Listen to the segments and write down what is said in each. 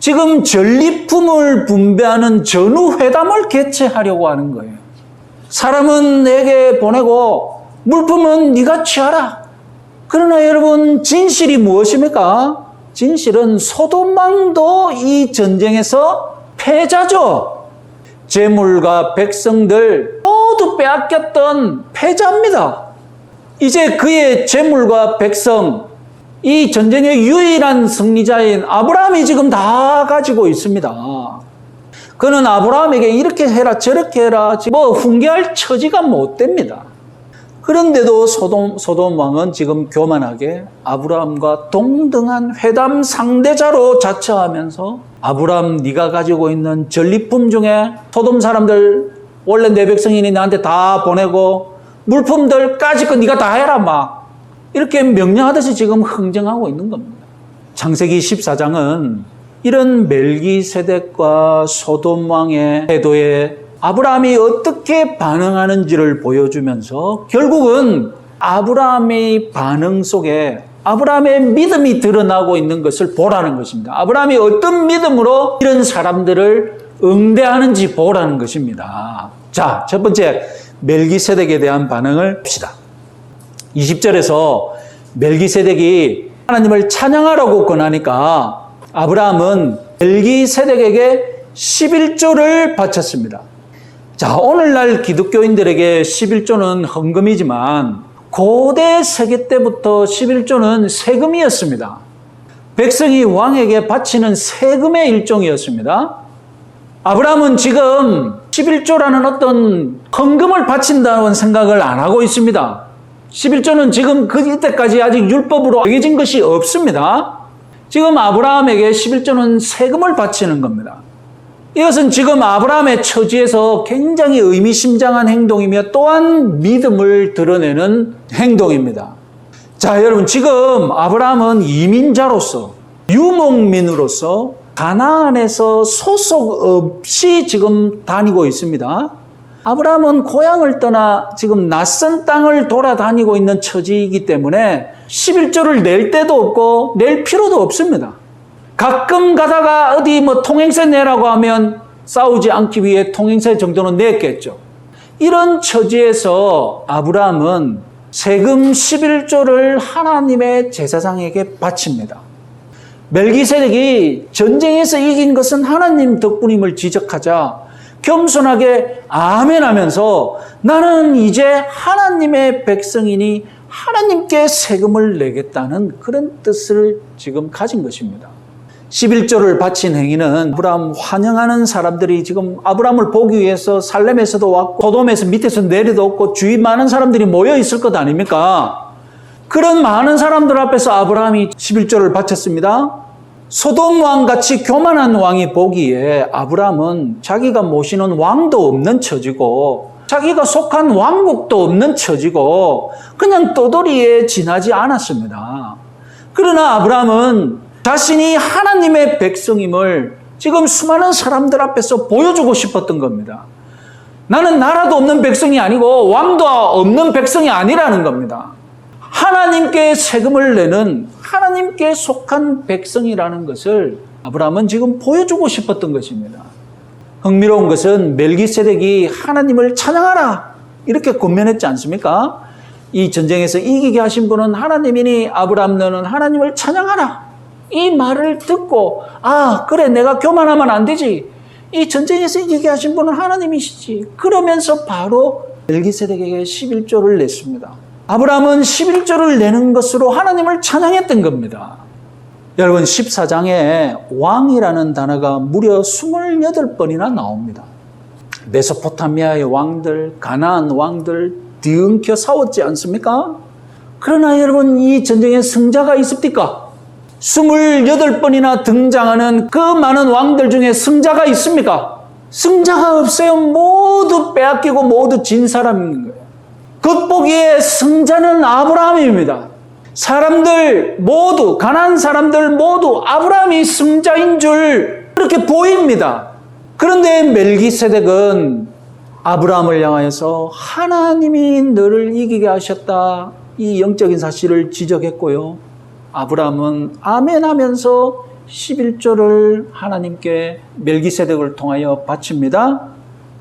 지금 전리품을 분배하는 전후회담을 개최하려고 하는 거예요. 사람은 내게 보내고 물품은 네가 취하라. 그러나 여러분, 진실이 무엇입니까? 진실은 소돔왕도 이 전쟁에서 패자죠. 재물과 백성들 모두 빼앗겼던 패자입니다. 이제 그의 재물과 백성, 이 전쟁의 유일한 승리자인 아브라함이 지금 다 가지고 있습니다. 그는 아브라함에게 이렇게 해라 저렇게 해라 뭐 훈계할 처지가 못 됩니다. 그런데도 소돔 왕은 지금 교만하게 아브라함과 동등한 회담 상대자로 자처하면서 아브라함 네가 가지고 있는 전리품 중에 소돔 사람들 원래 내 백성이니 나한테 다 보내고 물품들까지 거 네가 다 해라 막 이렇게 명령하듯이 지금 흥정하고 있는 겁니다. 창세기 14장은 이런 멜기세덱과 소돔 왕의 태도에 아브라함이 어떻게 반응하는지를 보여주면서 결국은 아브라함의 반응 속에 아브라함의 믿음이 드러나고 있는 것을 보라는 것입니다. 아브라함이 어떤 믿음으로 이런 사람들을 응대하는지 보라는 것입니다. 자, 첫 번째 멜기세덱에 대한 반응을 봅시다. 20절에서 멜기세덱이 하나님을 찬양하라고 권하니까 아브라함은 멜기세덱에게 11조를 바쳤습니다. 자, 오늘날 기독교인들에게 11조는 헌금이지만 고대 세계 때부터 11조는 세금이었습니다. 백성이 왕에게 바치는 세금의 일종이었습니다. 아브라함은 지금 11조라는 어떤 헌금을 바친다는 생각을 안 하고 있습니다. 11조는 지금 이때까지 아직 율법으로 정해진 것이 없습니다. 지금 아브라함에게 11조는 세금을 바치는 겁니다. 이것은 지금 아브라함의 처지에서 굉장히 의미심장한 행동이며 또한 믿음을 드러내는 행동입니다. 자, 여러분, 지금 아브라함은 이민자로서 유목민으로서 가나안에서 소속 없이 지금 다니고 있습니다. 아브라함은 고향을 떠나 지금 낯선 땅을 돌아다니고 있는 처지이기 때문에 11조를 낼 데도 없고 낼 필요도 없습니다. 가끔 가다가 어디 뭐 통행세 내라고 하면 싸우지 않기 위해 통행세 정도는 냈겠죠. 이런 처지에서 아브라함은 세금 11조를 하나님의 제사장에게 바칩니다. 멜기세덱이 전쟁에서 이긴 것은 하나님 덕분임을 지적하자 겸손하게 아멘 하면서 나는 이제 하나님의 백성이니 하나님께 세금을 내겠다는 그런 뜻을 지금 가진 것입니다. 11조를 바친 행위는 아브라함 환영하는 사람들이 지금 아브라함을 보기 위해서 살렘에서도 왔고 소돔에서 밑에서 내려도 주위 많은 사람들이 모여 있을 것 아닙니까? 그런 많은 사람들 앞에서 아브라함이 11조를 바쳤습니다. 소돔 왕같이 교만한 왕이 보기에 아브라함은 자기가 모시는 왕도 없는 처지고 자기가 속한 왕국도 없는 처지고 그냥 떠돌이에 지나지 않았습니다. 그러나 아브라함은 자신이 하나님의 백성임을 지금 수많은 사람들 앞에서 보여주고 싶었던 겁니다. 나는 나라도 없는 백성이 아니고 왕도 없는 백성이 아니라는 겁니다. 하나님께 세금을 내는 하나님께 속한 백성이라는 것을 아브라함은 지금 보여주고 싶었던 것입니다. 흥미로운 것은 멜기세덱이 하나님을 찬양하라 이렇게 권면했지 않습니까? 이 전쟁에서 이기게 하신 분은 하나님이니 아브라함 너는 하나님을 찬양하라. 이 말을 듣고 아 그래 내가 교만하면 안 되지. 이 전쟁에서 이기게 하신 분은 하나님이시지. 그러면서 바로 멜기세덱에게 11조를 냈습니다. 아브라함은 11조를 내는 것으로 하나님을 찬양했던 겁니다. 여러분 14장에 왕이라는 단어가 무려 28번이나 나옵니다. 메소포타미아의 왕들, 가나안 왕들 뒤엉켜 싸웠지 않습니까? 그러나 여러분 이 전쟁에 승자가 있습니까? 28번이나 등장하는 그 많은 왕들 중에 승자가 있습니까? 승자가 없어요. 모두 빼앗기고 모두 진 사람인 거예요. 겉보기에 승자는 아브라함입니다. 사람들 모두 가나안 사람들 모두 아브라함이 승자인 줄 그렇게 보입니다. 그런데 멜기세덱은 아브라함을 향하여서 하나님이 너를 이기게 하셨다 이 영적인 사실을 지적했고요. 아브라함은 아멘 하면서 11조를 하나님께 멜기세덱을 통하여 바칩니다.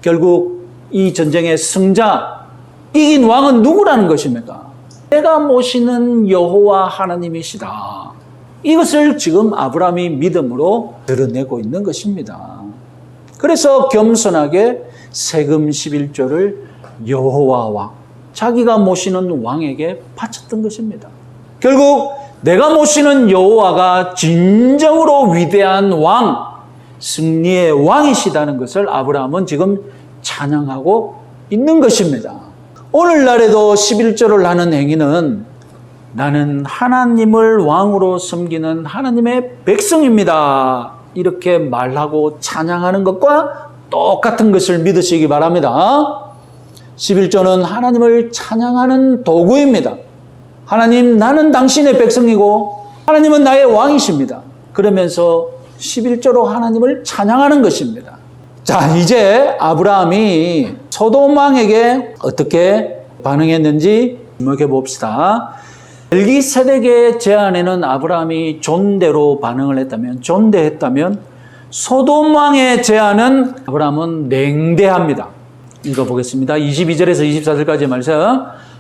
결국 이 전쟁의 승자, 이긴 왕은 누구라는 것입니까? 내가 모시는 여호와 하나님이시다. 이것을 지금 아브라함이 믿음으로 드러내고 있는 것입니다. 그래서 겸손하게 세금 11조를 여호와와 자기가 모시는 왕에게 바쳤던 것입니다. 결국 내가 모시는 여호와가 진정으로 위대한 왕, 승리의 왕이시다는 것을 아브라함은 지금 찬양하고 있는 것입니다. 오늘날에도 11조를 하는 행위는 나는 하나님을 왕으로 섬기는 하나님의 백성입니다. 이렇게 말하고 찬양하는 것과 똑같은 것을 믿으시기 바랍니다. 11조는 하나님을 찬양하는 도구입니다. 하나님, 나는 당신의 백성이고 하나님은 나의 왕이십니다. 그러면서 11조로 하나님을 찬양하는 것입니다. 자, 이제 아브라함이 소돔 왕에게 어떻게 반응했는지 주목해 봅시다. 멜기세덱의 제안에는 아브라함이 존대로 반응을 했다면, 존대했다면 소돔 왕의 제안은 아브라함은 냉대합니다. 읽어보겠습니다. 22절에서 24절까지 말씀.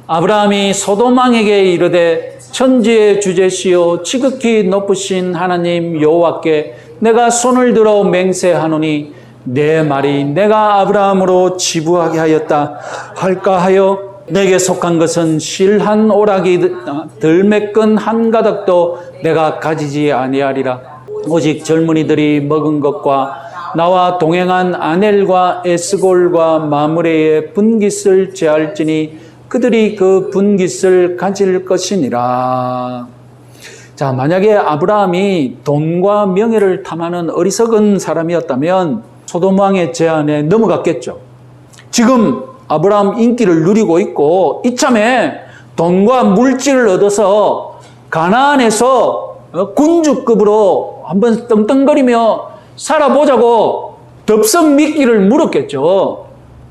아브라함이 소돔 왕에게 이르되 천지의 주제시요 지극히 높으신 하나님 여호와께 내가 손을 들어 맹세하노니 내 말이 내가 아브라함으로 지부하게 하였다 할까 하여 내게 속한 것은 실 한 오락이 들매끈 한 가닥도 내가 가지지 아니하리라. 오직 젊은이들이 먹은 것과 나와 동행한 아넬과 에스골과 마므레의 분깃을 제할지니 그들이 그 분깃을 가질 것이니라. 자, 만약에 아브라함이 돈과 명예를 탐하는 어리석은 사람이었다면 소돔 왕의 제안에 넘어갔겠죠. 지금 아브라함 인기를 누리고 있고 이참에 돈과 물질을 얻어서 가나안에서 군주급으로 한번 떵떵거리며 살아보자고 덥석 미끼를 물었겠죠.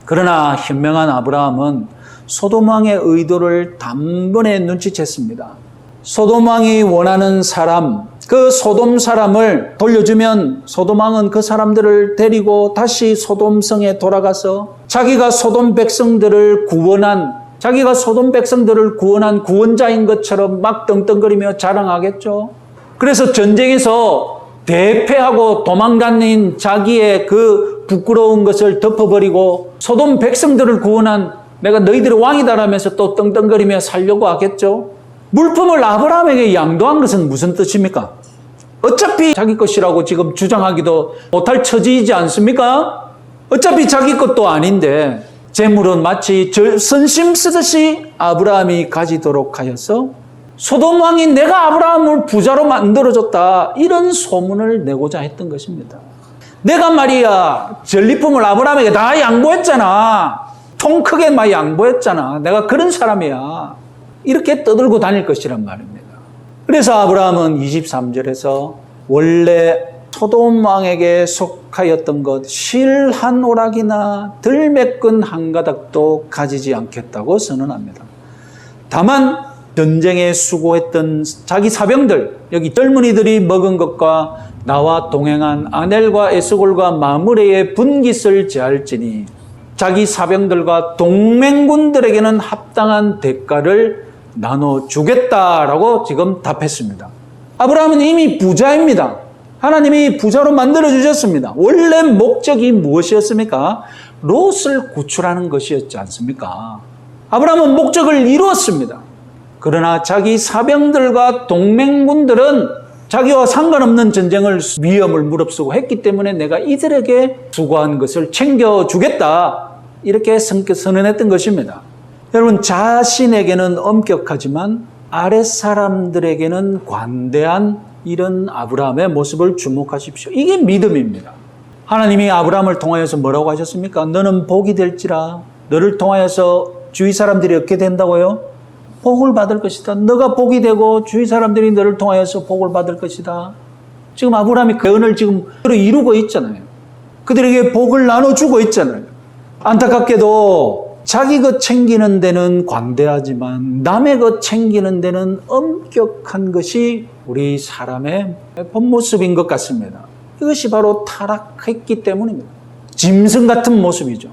그러나 현명한 아브라함은 소돔 왕의 의도를 단번에 눈치챘습니다. 소돔 왕이 원하는 사람, 그 소돔 사람을 돌려주면 소돔 왕은 그 사람들을 데리고 다시 소돔성에 돌아가서 자기가 소돔 백성들을 구원한 구원자인 것처럼 막 떵떵거리며 자랑하겠죠. 그래서 전쟁에서 대패하고 도망다닌 자기의 그 부끄러운 것을 덮어버리고 소돔 백성들을 구원한 내가 너희들의 왕이다라면서 또 떵떵거리며 살려고 하겠죠. 물품을 아브라함에게 양도한 것은 무슨 뜻입니까? 어차피 자기 것이라고 지금 주장하기도 못할 처지이지 않습니까? 어차피 자기 것도 아닌데 재물은 마치 선심 쓰듯이 아브라함이 가지도록 하여서 소돔 왕이 내가 아브라함을 부자로 만들어줬다 이런 소문을 내고자 했던 것입니다. 내가 말이야 전리품을 아브라함에게 다 양보했잖아. 통 크게 막 양보했잖아. 내가 그런 사람이야. 이렇게 떠들고 다닐 것이란 말입니다. 그래서 아브라함은 23절에서 원래 소돔 왕에게 속하였던 것 실 한 오락이나 들매끈 한 가닥도 가지지 않겠다고 선언합니다. 다만 전쟁에 수고했던 자기 사병들, 여기 젊은이들이 먹은 것과 나와 동행한 아넬과 에스골과 마므레의 분깃을 제할지니 자기 사병들과 동맹군들에게는 합당한 대가를 나눠주겠다라고 지금 답했습니다. 아브라함은 이미 부자입니다. 하나님이 부자로 만들어주셨습니다. 원래 목적이 무엇이었습니까? 롯을 구출하는 것이었지 않습니까? 아브라함은 목적을 이루었습니다. 그러나 자기 사병들과 동맹군들은 자기와 상관없는 전쟁을 위험을 무릅쓰고 했기 때문에 내가 이들에게 수고한 것을 챙겨주겠다 이렇게 선언했던 것입니다. 여러분, 자신에게는 엄격하지만 아랫사람들에게는 관대한 이런 아브라함의 모습을 주목하십시오. 이게 믿음입니다. 하나님이 아브라함을 통하여서 뭐라고 하셨습니까? 너는 복이 될지라. 너를 통하여서 주위 사람들이 얻게 된다고요? 복을 받을 것이다. 너가 복이 되고 주위 사람들이 너를 통하여서 복을 받을 것이다. 지금 아브라함이 그 언을 지금 이루고 있잖아요. 그들에게 복을 나눠주고 있잖아요. 안타깝게도 자기 것 챙기는 데는 관대하지만 남의 것 챙기는 데는 엄격한 것이 우리 사람의 본 모습인 것 같습니다. 이것이 바로 타락했기 때문입니다. 짐승 같은 모습이죠.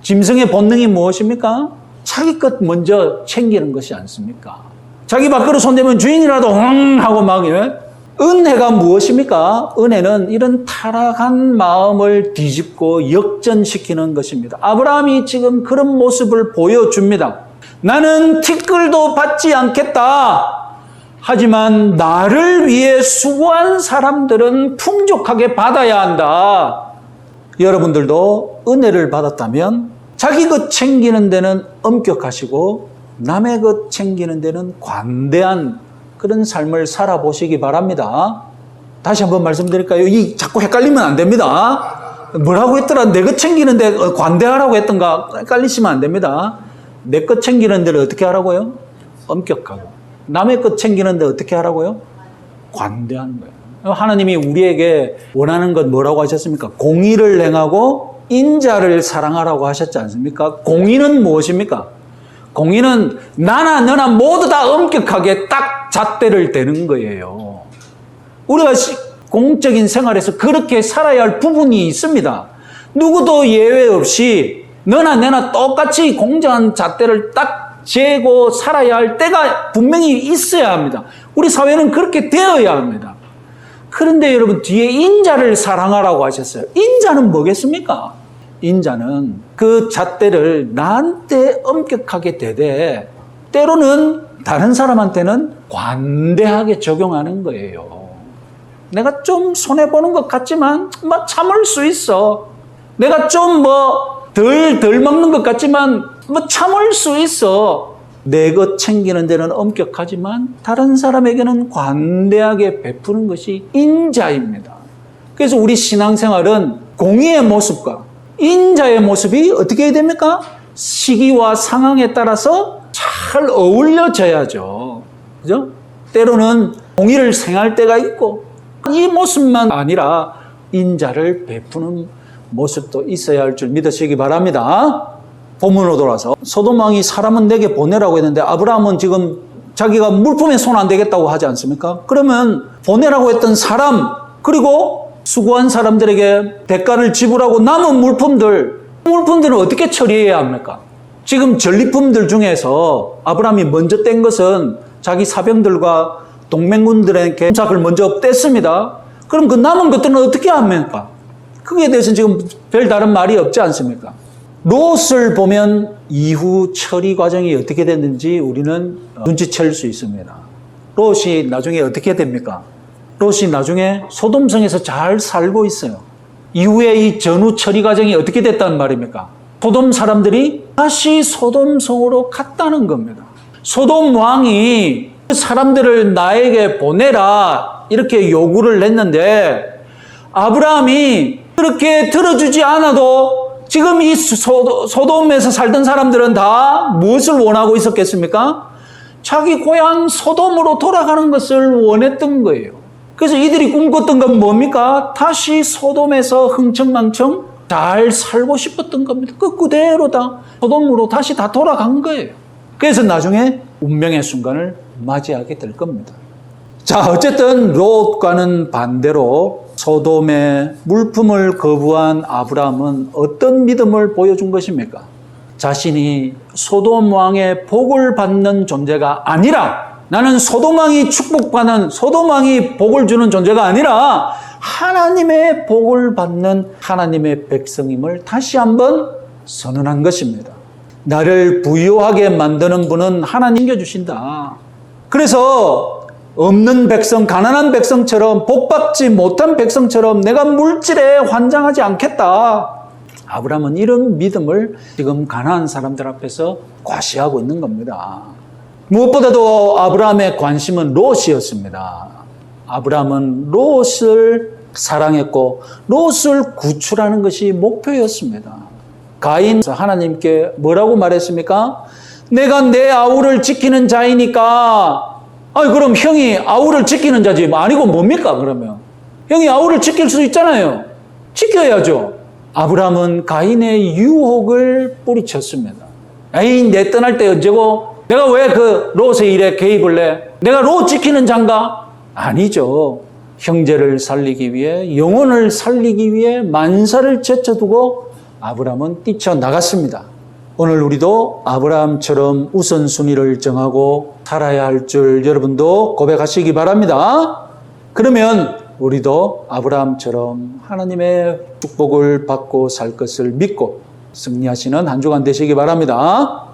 짐승의 본능이 무엇입니까? 자기 것 먼저 챙기는 것이 않습니까? 자기 밖으로 손대면 주인이라도 흥 하고 막. 은혜가 무엇입니까? 은혜는 이런 타락한 마음을 뒤집고 역전시키는 것입니다. 아브라함이 지금 그런 모습을 보여줍니다. 나는 티끌도 받지 않겠다. 하지만 나를 위해 수고한 사람들은 풍족하게 받아야 한다. 여러분들도 은혜를 받았다면 자기 것 챙기는 데는 엄격하시고 남의 것 챙기는 데는 관대한 그런 삶을 살아보시기 바랍니다. 다시 한번 말씀드릴까요? 자꾸 헷갈리면 안 됩니다. 뭐라고 했더라? 내 것 챙기는데 관대하라고 했던가? 헷갈리시면 안 됩니다. 내 것 챙기는 데를 어떻게 하라고요? 엄격하고. 남의 것 챙기는 데 어떻게 하라고요? 관대한 거예요. 하나님이 우리에게 원하는 건 뭐라고 하셨습니까? 공의를 행하고 인자를 사랑하라고 하셨지 않습니까? 공의는 무엇입니까? 공의는 나나 너나 모두 다 엄격하게 딱 잣대를 대는 거예요. 우리가 공적인 생활에서 그렇게 살아야 할 부분이 있습니다. 누구도 예외 없이 너나 내나 똑같이 공정한 잣대를 딱 재고 살아야 할 때가 분명히 있어야 합니다. 우리 사회는 그렇게 되어야 합니다. 그런데 여러분 뒤에 인자를 사랑하라고 하셨어요. 인자는 뭐겠습니까? 인자는 그 잣대를 나한테 엄격하게 대되 때로는 다른 사람한테는 관대하게 적용하는 거예요. 내가 좀 손해보는 것 같지만 참을 수 있어. 내가 좀 덜 먹는 것 같지만 참을 수 있어. 내 것 챙기는 데는 엄격하지만 다른 사람에게는 관대하게 베푸는 것이 인자입니다. 그래서 우리 신앙생활은 공의의 모습과 인자의 모습이 어떻게 해야 됩니까? 시기와 상황에 따라서 잘 어울려져야죠. 그죠? 때로는 공의를 행할 때가 있고 이 모습만 아니라 인자를 베푸는 모습도 있어야 할 줄 믿으시기 바랍니다. 본문으로 돌아서 소돔 왕이 사람은 내게 보내라고 했는데 아브라함은 지금 자기가 물품에 손 안 대겠다고 하지 않습니까? 그러면 보내라고 했던 사람 그리고 수고한 사람들에게 대가를 지불하고 남은 물품들은 어떻게 처리해야 합니까? 지금 전리품들 중에서 아브라함이 먼저 뗀 것은 자기 사병들과 동맹군들에게 금삭을 먼저 뗐습니다. 그럼 그 남은 것들은 어떻게 합니까? 그에 대해서는 지금 별 다른 말이 없지 않습니까? 롯을 보면 이후 처리 과정이 어떻게 됐는지 우리는 눈치챌 수 있습니다. 롯이 나중에 어떻게 됩니까? 롯이 나중에 소돔성에서 잘 살고 있어요. 이후에 이 전후 처리 과정이 어떻게 됐다는 말입니까? 소돔 사람들이 다시 소돔성으로 갔다는 겁니다. 소돔 왕이 사람들을 나에게 보내라 이렇게 요구를 했는데 아브라함이 그렇게 들어주지 않아도 지금 이 소돔에서 살던 사람들은 다 무엇을 원하고 있었겠습니까? 자기 고향 소돔으로 돌아가는 것을 원했던 거예요. 그래서 이들이 꿈꿨던 건 뭡니까? 다시 소돔에서 흥청망청 잘 살고 싶었던 겁니다. 그대로 다 소돔으로 다시 다 돌아간 거예요. 그래서 나중에 운명의 순간을 맞이하게 될 겁니다. 자, 어쨌든 롯과는 반대로 소돔의 물품을 거부한 아브라함은 어떤 믿음을 보여준 것입니까? 자신이 소돔 왕의 복을 받는 존재가 아니라 나는 소돔 왕이 축복받는 소돔 왕이 복을 주는 존재가 아니라 하나님의 복을 받는 하나님의 백성임을 다시 한번 선언한 것입니다. 나를 부유하게 만드는 분은 하나님 주신다. 그래서 없는 백성, 가난한 백성처럼 복받지 못한 백성처럼 내가 물질에 환장하지 않겠다. 아브라함은 이런 믿음을 지금 가난한 사람들 앞에서 과시하고 있는 겁니다. 무엇보다도 아브라함의 관심은 롯이었습니다. 아브라함은 롯을 사랑했고 롯을 구출하는 것이 목표였습니다. 가인 하나님께 뭐라고 말했습니까? 내가 내 아우를 지키는 자이니까 그럼 형이 아우를 지키는 자지 아니고 뭡니까 그러면? 형이 아우를 지킬 수 있잖아요. 지켜야죠. 아브라함은 가인의 유혹을 뿌리쳤습니다. 에이, 내 떠날 때 언제고? 내가 왜 그 롯의 일에 개입을 해? 내가 롯 지키는 자인가? 아니죠. 형제를 살리기 위해, 영혼을 살리기 위해 만사를 제쳐두고 아브라함은 뛰쳐나갔습니다. 오늘 우리도 아브라함처럼 우선순위를 정하고 살아야 할 줄 여러분도 고백하시기 바랍니다. 그러면 우리도 아브라함처럼 하나님의 축복을 받고 살 것을 믿고 승리하시는 한 주간 되시기 바랍니다.